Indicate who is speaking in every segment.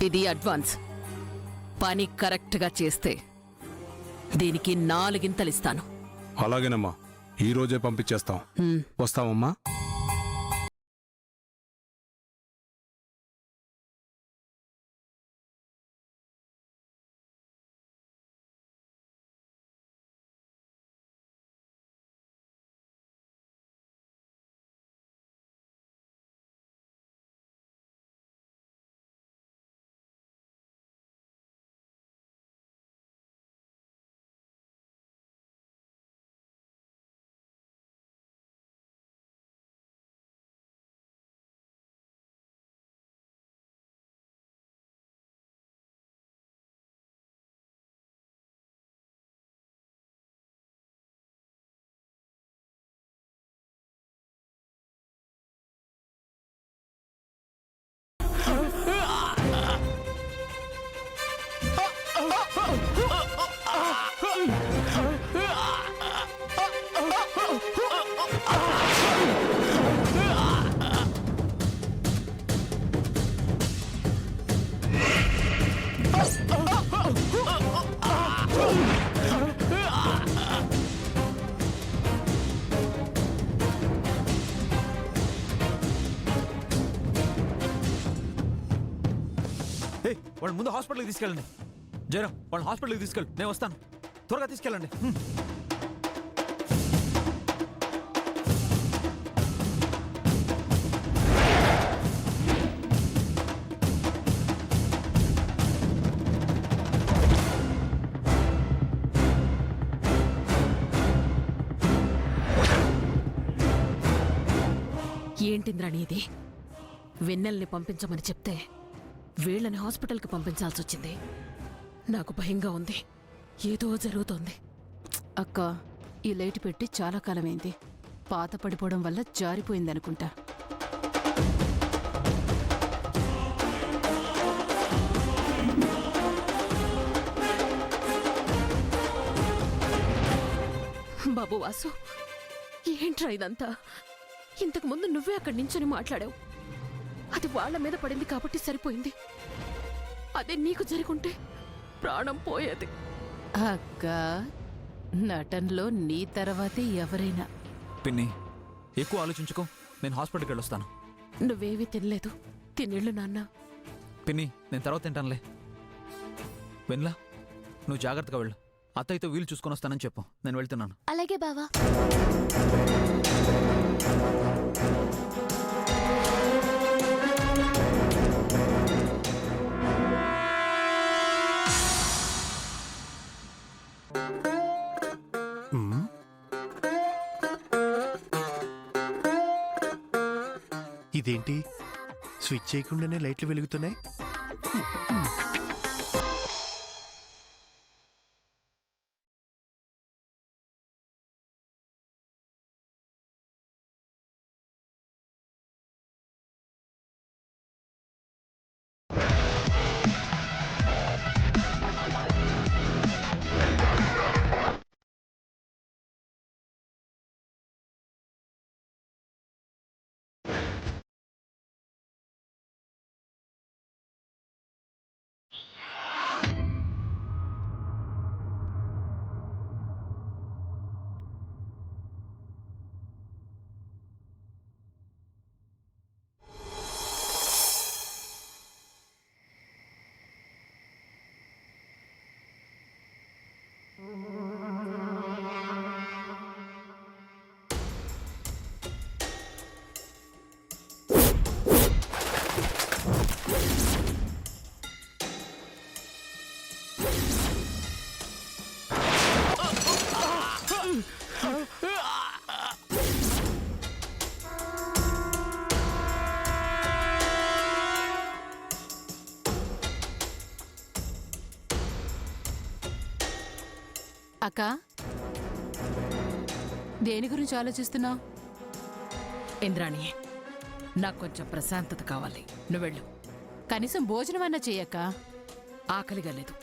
Speaker 1: ఇది అడ్వాన్స్. పని కరెక్ట్గా చేస్తే దీనికి 4 గింతలిస్తాను.
Speaker 2: అలాగేనమ్మా, ఈ రోజే పంపించేస్తాం. వస్తామమ్మా.
Speaker 3: వాళ్ళు ముందు హాస్పిటల్కి తీసుకెళ్ళండి. జయరాం, వాళ్ళని హాస్పిటల్కి తీసుకెళ్ళి, నేను వస్తాను. త్వరగా తీసుకెళ్ళండి.
Speaker 1: ఏంటింద్రాణి ఇది? వెన్నెల్ని పంపించమని చెప్తే వీళ్ళని హాస్పిటల్కి పంపించాల్సి వచ్చింది. నాకు భయంగా ఉంది. ఏదో జరుగుతోంది.
Speaker 4: అక్క, ఈ లైట్ పెట్టి చాలా కాలమైంది. పాత పడిపోవడం వల్ల జారిపోయిందనుకుంటా.
Speaker 1: బాబు వాసు, ఏంట్రా ఇదంతా? ఇంతకు ముందు నువ్వే అక్కడి నించొని మాట్లాడావు. అది వాళ్ల మీద పడింది కాబట్టి సరిపోయింది. అదే నీకు జరుగుంటే ప్రాణం పోయేది.
Speaker 4: అక్క, నటనలో నీ తర్వాతే ఎవరైనా.
Speaker 3: పిన్ని, ఎక్కువ ఆలోచించుకో. నేను హాస్పిటల్కి వెళ్ళొస్తాను.
Speaker 1: నువ్వేమీ తినలేదు. తినేళ్ళు నాన్న.
Speaker 3: పిన్ని, నేను తర్వాత తింటానులే. వెన్లా, నువ్వు జాగ్రత్తగా వెళ్ళు. అత్తయ్యతో వీలు చూసుకొని వస్తానని చెప్పు. నేను వెళ్తున్నాను.
Speaker 5: అలాగే బావా.
Speaker 6: ఇదేంటి, స్విచ్ చేయకుండానే లైట్లు వెలుగుతున్నాయి?
Speaker 4: అక్క, దేని గురించి ఆలోచిస్తున్నావు?
Speaker 1: ఇంద్రాణి, నాకు కొంచెం ప్రశాంతత కావాలి. నువ్వెళ్ళు.
Speaker 4: కనీసం భోజనం అన్నా చెయ్యక్క.
Speaker 1: ఆకలిగా లేదు.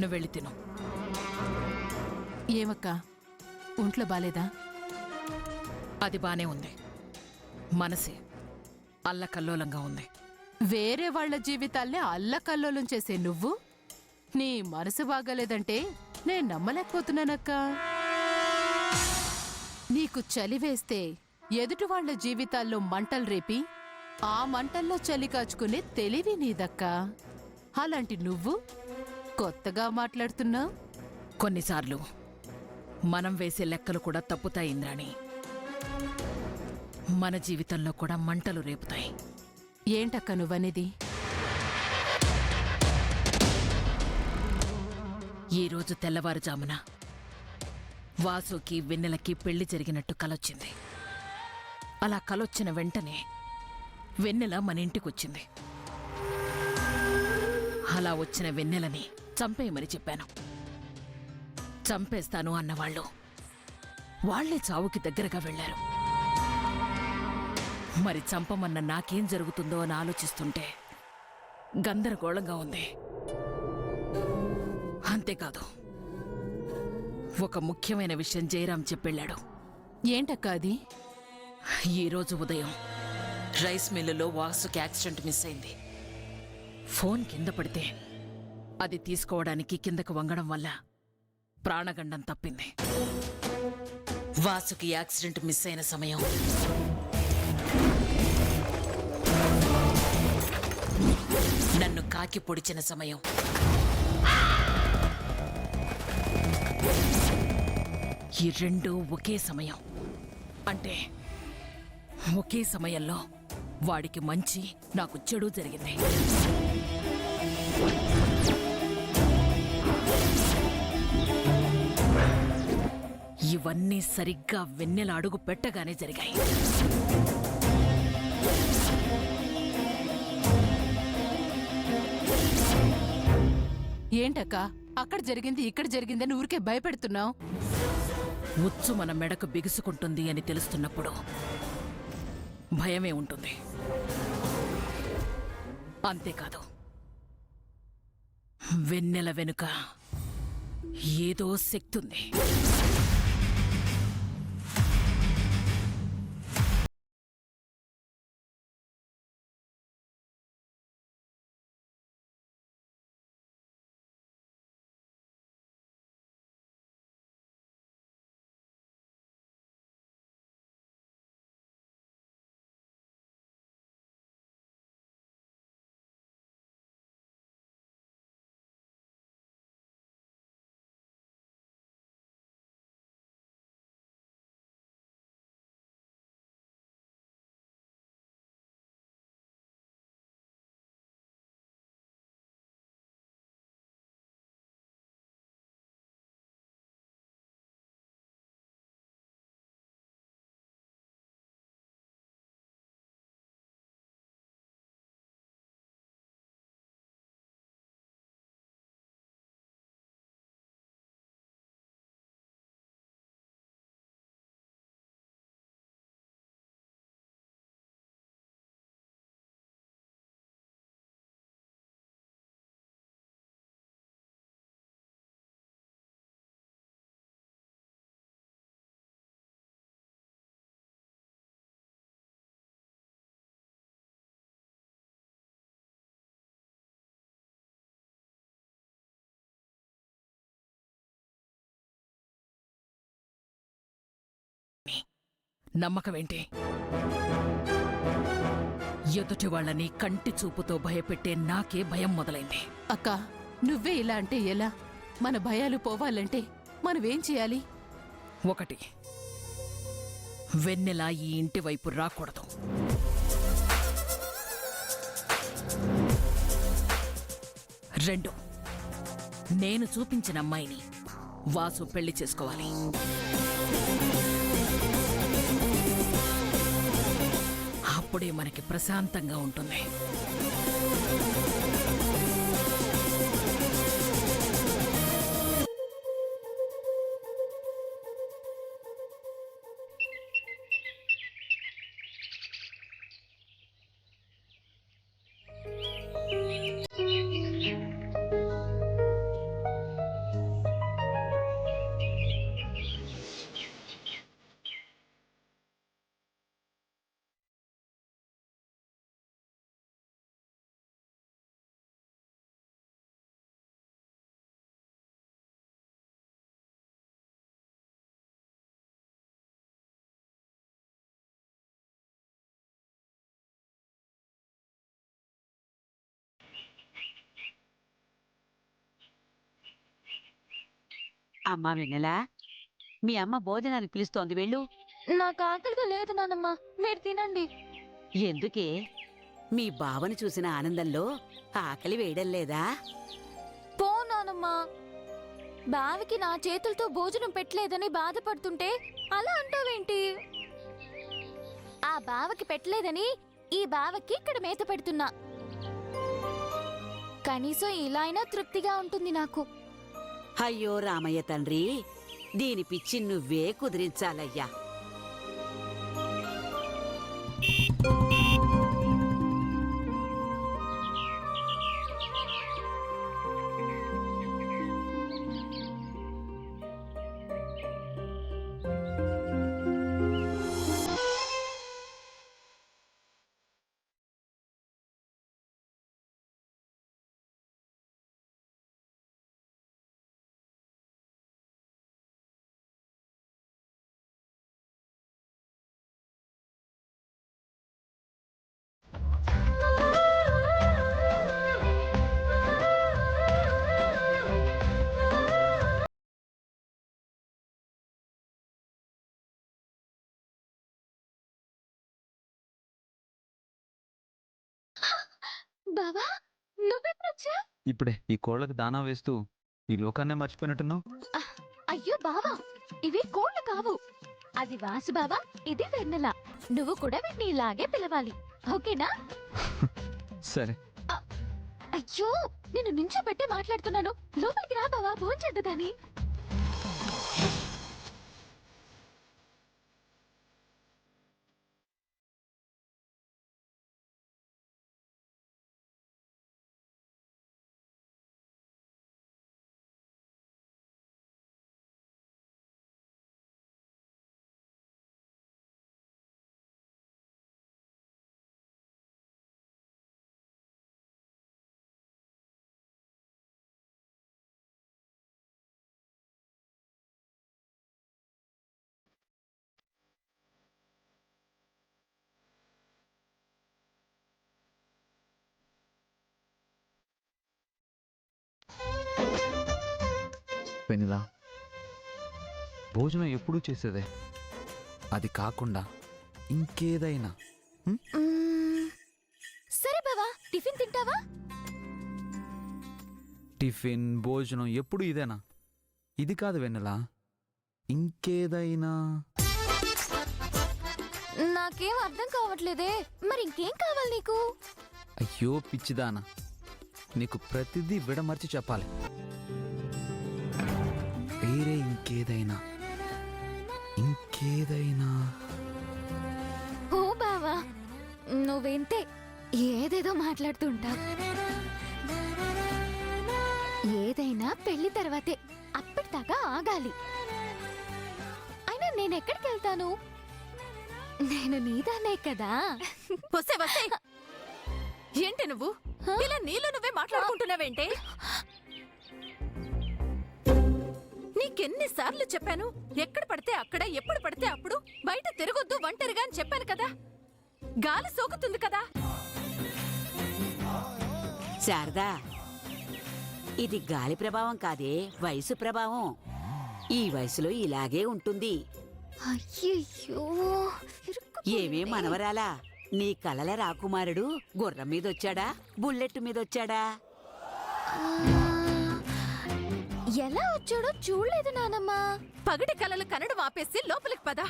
Speaker 1: నువ్వెళ్ళి తిను.
Speaker 4: ఏమక్క, ఒంట్లో బాలేదా?
Speaker 1: అది బానే ఉంది. మనసే అల్లకల్లోలంగా ఉంది.
Speaker 4: వేరే వాళ్ళ జీవితాల్ని అల్లకల్లోలం చేసే నువ్వు నీ మనసు బాగాలేదంటే నేను నమ్మలేకపోతున్నానక్క. నీకు చలి వేస్తే ఎదుటి వాళ్ళ జీవితాల్లో మంటలు రేపి ఆ మంటల్లో చలి కాచుకునే తెలివి నీదక్కా. అలాంటి నువ్వు కొత్తగా మాట్లాడుతున్నావు.
Speaker 5: కొన్నిసార్లు మనం వేసే లెక్కలు కూడా తప్పుతాయి ఇంద్రాణి. మన జీవితంలో కూడా మంటలు రేపుతాయి.
Speaker 4: ఏంటక్క నువ్వనేది?
Speaker 5: ఈరోజు తెల్లవారుజామున వాసుకి వెన్నెలకి పెళ్లి జరిగినట్టు కలొచ్చింది. అలా కలొచ్చిన వెంటనే వెన్నెల మన ఇంటికొచ్చింది. అలా వచ్చిన వెన్నెలని చంపేయమని చెప్పాను. చంపేస్తాను అన్నవాళ్ళు వాళ్లే చావుకి దగ్గరగా వెళ్లారు. మరి చంపమన్న నాకేం జరుగుతుందో అని ఆలోచిస్తుంటే గందరగోళంగా ఉంది. అంతేకాదు, ఒక ముఖ్యమైన విషయం జయరాం చెప్పెళ్ళాడు.
Speaker 4: ఏంటక్క అది?
Speaker 5: ఈరోజు ఉదయం రైస్ మిల్లులో వాసుకి యాక్సిడెంట్ మిస్ అయింది. ఫోన్ కింద పడితే అది తీసుకోవడానికి కిందకు వంగడం వల్ల ప్రాణగండం తప్పింది. వాసుకి యాక్సిడెంట్ మిస్ అయిన సమయం నన్ను కాకి పొడిచిన సమయం. ఈ రెండు ఒకే సమయం. అంటే ఒకే సమయంలో వాడికి మంచి, నాకు చెడు జరిగింది. ఇవన్నీ సరిగ్గా వెన్నెల అడుగు పెట్టగానే జరిగాయి.
Speaker 4: ఏంటక్క అక్కడ జరిగింది ఇక్కడ జరిగిందని ఊరికే భయపెడుతున్నావు?
Speaker 5: ఉచ్చు మన మెడకు బిగుసుకుంటుంది అని తెలుస్తున్నప్పుడు భయమే ఉంటుంది. అంతేకాదు, వెన్నెల వెనుక ఏదో శక్తి ఉంది. నమ్మకమేంటి? ఎదుటి వాళ్ళని కంటి చూపుతో భయపెట్టే నాకే భయం మొదలైంది.
Speaker 4: అక్క నువ్వే ఇలా అంటే ఎలా? మన భయాలు పోవాలంటే మనమేం చేయాలి?
Speaker 5: ఒకటి, వెన్నెల ఈ ఇంటి వైపు రాకూడదు. రెండు, నేను చూపించిన అమ్మాయిని వాసు పెళ్లి చేసుకోవాలి. అప్పుడే మనకి ప్రశాంతంగా ఉంటుంది.
Speaker 7: అమ్మా వెన్నెలా, మీ అమ్మ భోజనానికి పిలుస్తోంది, వెళ్ళు.
Speaker 8: నాకు ఆకలిగా లేదు నానమ్మ, మీరు తినండి.
Speaker 7: ఎందుకే? మీ బావని చూసిన ఆనందంలో ఆకలి వేయడం లేదా?
Speaker 8: పో నానమ్మ. బావికి నా చేతులతో భోజనం పెట్టలేదని బాధపడుతుంటే అలా అంటావేంటి? ఆ బావకి పెట్టలేదని ఈ బావకి ఇక్కడ మేత పెడుతున్నా. కనీసం ఇలా అయినా తృప్తిగా ఉంటుంది నాకు.
Speaker 7: అయ్యో రామయ్య తండ్రి, దీని పిచ్చి నువ్వే కుదిరించాలయ్యా.
Speaker 8: బావా, నువ్వెప్పుడొచ్చా?
Speaker 3: ఇప్పుడే ఈ కోళ్ళకి దానా వేస్తూ ఈ లోకాన్నే మర్చిపోయినట్టున్నావు.
Speaker 8: అయ్యో బావా, ఇవి కోళ్ళు కావు. అది వాసు బావా, ఇది వెన్నెల. నువ్వు కూడా వీటిని ఇలాగే పిలవాలి, ఓకేనా?
Speaker 3: సరే.
Speaker 8: అయ్యో, నేను నుంచోబెట్టే మాట్లాడుతున్నాను. లోపలికి రా బావా, భోంచేద్దుగాని.
Speaker 3: వెనిలా, భోజనం ఎప్పుడూ చేసేదే. అది కాకుండా ఇంకేదైనా.
Speaker 8: సరే బావా, టిఫిన్ తింటావా?
Speaker 3: టిఫిన్ భోజనం ఎప్పుడు ఇదేనా? ఇది కాదు వెన్నెలా, ఇంకేదైనా.
Speaker 8: నాకేం అర్థం కావట్లేదే. మరి ఇంకేం కావాలి నీకు?
Speaker 3: అయ్యో పిచ్చిదానా, నీకు ప్రతిదీ విడమర్చి చెప్పాలి. వేరే ఇంకేదైనా, ఇంకేదైనా.
Speaker 8: ఓ బావా, నువ్వేంతే ఏదేదో మాట్లాడుతుంటావు. ఏదైనా పెళ్లి తర్వాతే, అప్పటిదాకా ఆగాలి. అయినా నేనెక్కడికి వెళ్తాను? నేను నీదానే కదా.
Speaker 1: వస్తే వస్తే ఏంటి నువ్వు ఇలా నీళ్ళు నువ్వే మాట్లాడుకుంటున్నావేంటే? నీకెన్నిసార్లు చెప్పాను, ఎక్కడ పడితే అక్కడ ఎప్పుడు పడితే అప్పుడు బయట తిరగొద్దు ఒంటరిగా అని చెప్పాను కదా. గాలి సోకుతుంది కదా.
Speaker 7: శారదా, ఇది గాలి ప్రభావం కాదే, వయసు ప్రభావం. ఈ వయసులో ఇలాగే ఉంటుంది.
Speaker 8: అయ్యయ్యో,
Speaker 7: ఏమే మనవరాలా, నీ కలల రాకుమారుడు గుర్రం మీదొచ్చాడా, బుల్లెట్ మీదొచ్చాడా?
Speaker 8: ఎలా వచ్చాడో చూడలేదు నానమ్మా.
Speaker 1: పగటి కలలు కనడం ఆపేసి లోపలికి పద.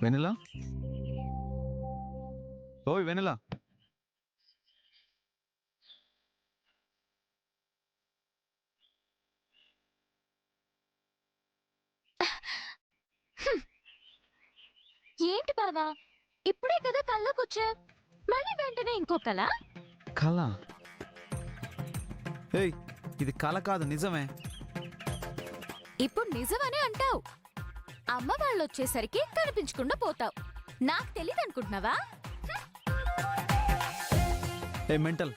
Speaker 3: వెనిలా, ఓయ్ వెనిలా.
Speaker 8: ఏంటి బావా, ఇప్పుడే కదా కళ్ళకొచ్చా, మళ్ళీ వెంటనే ఇంకో కళ?
Speaker 3: కళ? ఏయ్, ఇది కళ కాదు, నిజమే.
Speaker 8: ఇప్పుడు నిజమని అంటావు. అమ్మ వాళ్ళు వచ్చేసరికి కనిపించకుండా పోతావు. నాకు తెలియదు అనుకుంటున్నావా?
Speaker 3: ఏ మెంటల్,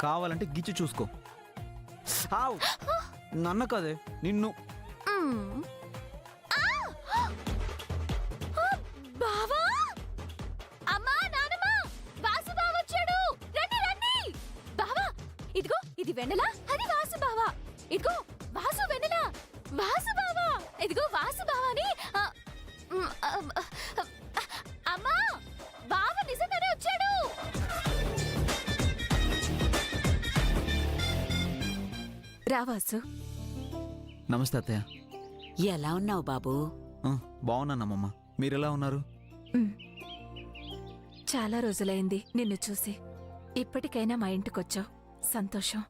Speaker 3: కావాలంటే గిచ్చి చూసుకో. ఆవ్! నన్న కదే నిన్ను.
Speaker 8: మ్మ్. ఆ! బావా! అమ్మా, నానమ్మ! వాసు బావ వచ్చాడు! రండి, రండి! బావా, ఇదిగో ఇది వెన్నెల, అది వాసు బావ. ఇదిగో వాసు వెన్నెల, వాసు బావ. ఇదిగో వాసు బావని. అమ్మా, బావ నిజంగానే వచ్చాడు.
Speaker 1: రావాసు.
Speaker 3: నమస్తే అత్తయ్య.
Speaker 7: ఎలా ఉన్నావు బాబు?
Speaker 3: బాగున్నానమ్మమ్మ, మీరెలా ఉన్నారు?
Speaker 1: చాలా రోజులైంది నిన్ను చూసి. ఇప్పటికైనా మా ఇంటికొచ్చావు, సంతోషం.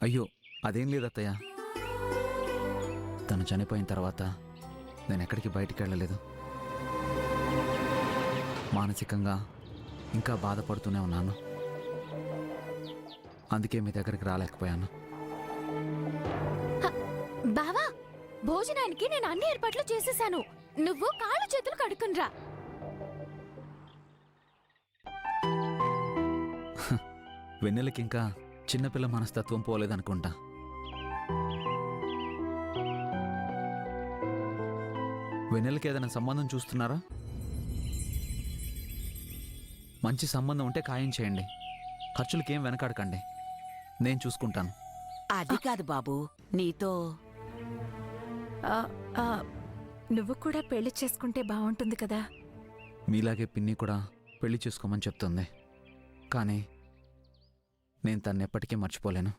Speaker 3: అయ్యో అదేం లేదు అత్తయ్య. తను చనిపోయిన తర్వాత నేను ఎక్కడికి బయటికి వెళ్ళలేదు. మానసికంగా ఇంకా బాధపడుతూనే ఉన్నాను. అందుకే మీ దగ్గరికి రాలేకపోయాను.
Speaker 8: బావా, భోజనానికి నేను అన్ని ఏర్పాట్లు చేసేశాను. నువ్వు కాళ్ళు చేతులు కడుక్కునిరా.
Speaker 3: వెన్నెలకి ఇంకా చిన్నపిల్ల మనస్తత్వం పోలేదనుకుంటా. వెన్నెలకి ఏదైనా సంబంధం చూస్తున్నారా? మంచి సంబంధం ఉంటే ఖాయం చేయండి. ఖర్చులకేం వెనకాడకండి, నేను చూసుకుంటాను.
Speaker 7: అది కాదు బాబు, నీతో
Speaker 1: నువ్వు కూడా పెళ్లి చేసుకుంటే బాగుంటుంది కదా.
Speaker 3: మీలాగే పిన్ని కూడా పెళ్లి చేసుకోమని చెప్తుంది. కానీ నేను తన్నెప్పటికీ మర్చిపోలేను.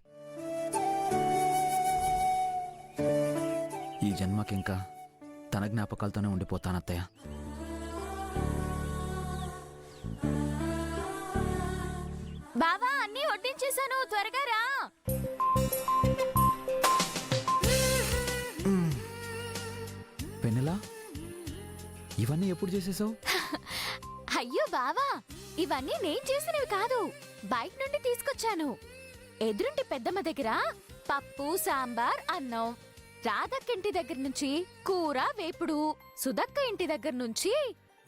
Speaker 3: ఈ జన్మకింకా తన జ్ఞాపకాలతోనే ఉండిపోతానత్తయ్య.
Speaker 8: బావా, అన్నీ వడ్డించేశాను, త్వరగా రా.
Speaker 3: వెన్నెలా, ఇవన్నీ ఎప్పుడు చేసేసావు?
Speaker 8: అయ్యో బావా, ఇవన్నీ నేను చేసినవి కాదు, బయట నుండి తీసుకొచ్చాను. ఎదురుంటి పెద్దమ్మ దగ్గర పప్పు, సాంబార్, అన్నం, రాధక్క ఇంటి దగ్గర నుంచి కూర, వేపుడు, సుధక్క ఇంటి దగ్గర నుంచి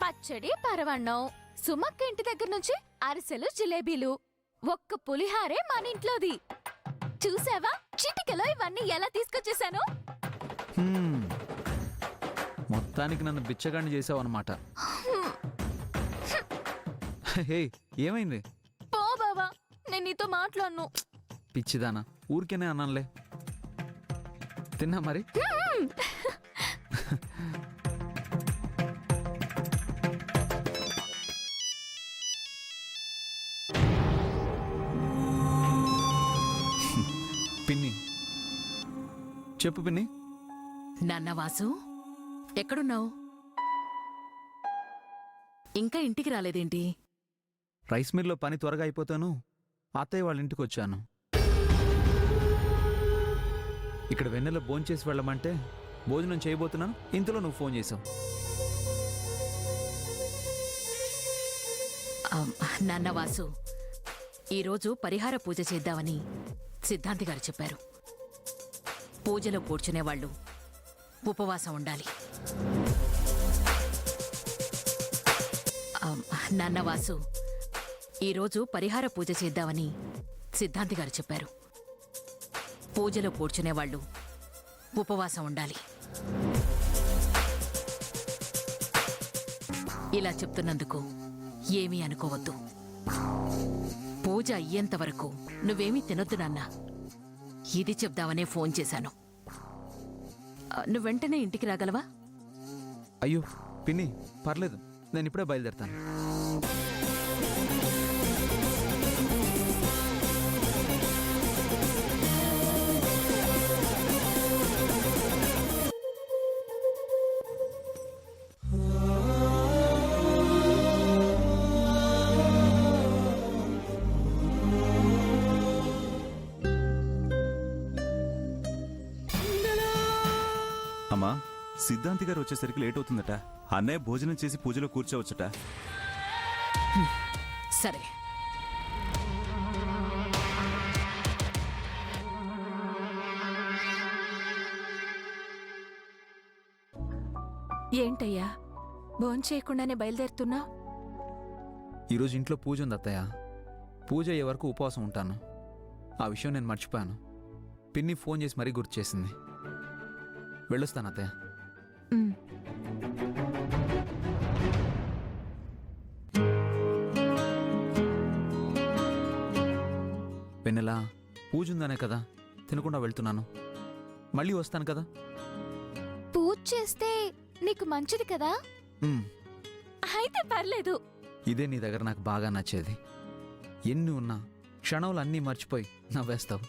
Speaker 8: పచ్చడి, పరవన్నం, సుమక్క ఇంటి దగ్గర నుంచి అరిసెలు, జిలేబీలు, ఒక్క పులిహారే మన ఇంట్లోది. చూసావా చిటికెలో ఇవన్నీ ఎలా తీసుకొచ్చేసాను?
Speaker 3: హ్మ్. మొత్తానికి నన్ను బిచ్చగాడిని చేసావు అనమాట. హే, ఏమైంది?
Speaker 8: పో బావా, నేను నీతో మాట్లాడను.
Speaker 3: పిచ్చిదానా, ఊరికేనే అన్నానులే. తిన్నా మరి? పిన్ని, చెప్పు పిన్ని.
Speaker 5: నాన్న వాసు, ఎక్కడున్నావు? ఇంకా ఇంటికి రాలేదేంటి?
Speaker 3: రైస్ మిల్లో పని త్వరగా అయిపోతాను, అత్తయ్య వాళ్ళ ఇంటికి వచ్చాను. ఇక్కడ వెన్నెల భోంచేసి వెళ్ళమంటే భోజనం చేయబోతున్నాను, ఇంతలో నువ్వు ఫోన్ చేసావు.
Speaker 5: నాన్న వాసు, ఈరోజు పరిహార పూజ చేద్దామని సిద్ధాంతి గారు చెప్పారు. పూజలో కూర్చునేవాళ్ళు ఉపవాసం ఉండాలి. నాన్న వాసు, ఈరోజు పరిహార పూజ చేద్దామని సిద్ధాంతి గారు చెప్పారు. పూజలో కూర్చునేవాళ్ళు ఉపవాసం ఉండాలి. ఇలా చెప్తున్నందుకు ఏమీ అనుకోవద్దు. పూజ అయ్యేంత వరకు నువ్వేమీ తినొద్దు నాన్న. ఇది చెప్దామనే ఫోన్ చేశాను. నువ్వు వెంటనే ఇంటికి రాగలవా?
Speaker 3: అయ్యో పిన్ని, పర్లేదు, నేను ఇప్పుడే బయలుదేరుతాను.
Speaker 9: అమ్మా, సిద్ధాంతి గారు వచ్చేసరికి లేట్ అవుతుందట. అన్నయ్య భోజనం చేసి పూజలో కూర్చోవచ్చట.
Speaker 5: సరే.
Speaker 1: ఏంటయ్యా భోంచేయకుండానే బయలుదేరుతున్నా?
Speaker 3: ఈరోజు ఇంట్లో పూజ ఉంది అత్తయ్య. పూజ అయ్యే వరకు ఉపవాసం ఉంటాను. ఆ విషయం నేను మర్చిపోయాను. పిన్ని ఫోన్ చేసి మరీ గుర్తు చేసింది. వెళ్ళొస్తాను అత్తయ్య.
Speaker 1: ఉమ్.
Speaker 3: వెన్నెలా, పూజ ఉందనే కదా తినకుండా వెళ్తున్నాను. మళ్ళీ వస్తాను కదా.
Speaker 8: పూజ చేస్తే నీకు మంచిది కదా,
Speaker 3: ఉమ్,
Speaker 8: అయితే పర్లేదు.
Speaker 3: ఇదే నీ దగ్గర నాకు బాగా నచ్చేది. ఎన్ని ఉన్నా క్షణంలో అన్నీ మర్చిపోయి నవ్వేస్తావు.